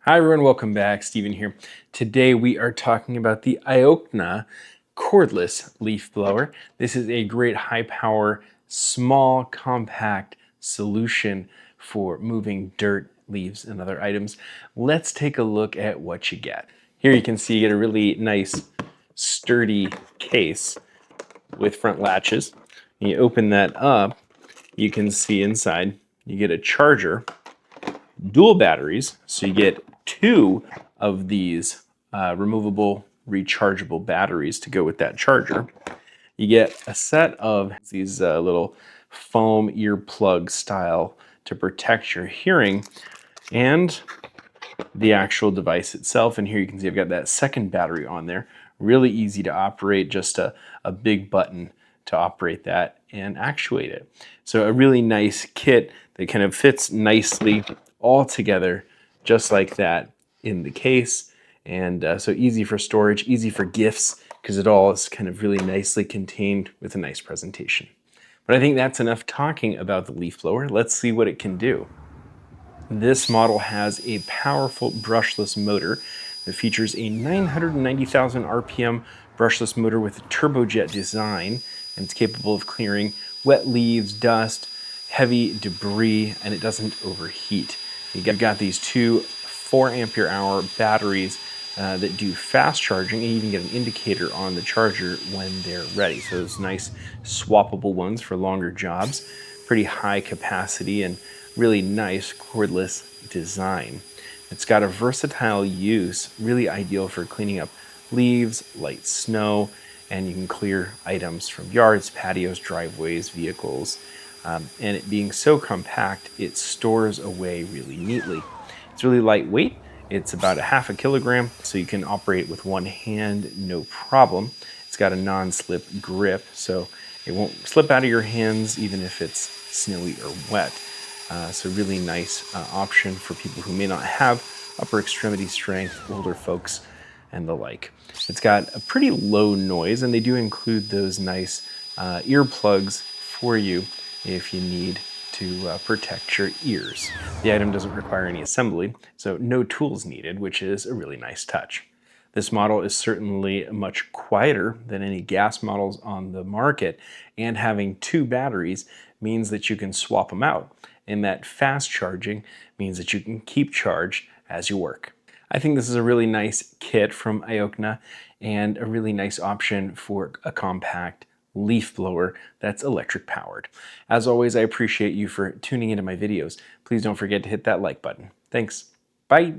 Hi everyone, welcome back. Steven here. Today we are talking about the IOOKNA Cordless Leaf Blower. This is a great high power, small, compact solution for moving dirt, leaves, and other items. Let's take a look at what you get. Here you can see you get a really nice, sturdy case with front latches. And you open that up, you can see inside you get a charger, dual batteries, so you get two of these removable rechargeable batteries to go with that charger. You get a set of these little foam earplug style to protect your hearing, and the actual device itself. And here you can see I've got that second battery on there. Really easy to operate, just a big button to operate that and actuate it. So a really nice kit that kind of fits nicely all together just like that in the case. And so easy for storage, easy for gifts, because it all is kind of really nicely contained with a nice presentation. But I think that's enough talking about the leaf blower. Let's see what it can do. This model has a powerful brushless motor that features a 990,000 RPM brushless motor with a turbojet design, and it's capable of clearing wet leaves, dust, heavy debris, and it doesn't overheat. You've got these two 4 ampere hour batteries that do fast charging, and you even get an indicator on the charger when they're ready. So those nice swappable ones for longer jobs, pretty high capacity, and really nice cordless design. It's got a versatile use, really ideal for cleaning up leaves, light snow, and you can clear items from yards, patios, driveways, vehicles. And it being so compact, it stores away really neatly. It's really lightweight. It's about a half a kilogram, so you can operate with one hand, no problem. It's got a non-slip grip, so it won't slip out of your hands even if it's snowy or wet. So really nice option for people who may not have upper extremity strength, older folks, and the like. It's got a pretty low noise, and they do include those nice earplugs for you if you need to protect your ears. The item doesn't require any assembly, so no tools needed, which is a really nice touch. This model is certainly much quieter than any gas models on the market, and having two batteries means that you can swap them out, and that fast charging means that you can keep charged as you work. I think this is a really nice kit from IOOKNA and a really nice option for a compact leaf blower that's electric powered. As always, I appreciate you for tuning into my videos. Please don't forget to hit that like button. Thanks. Bye.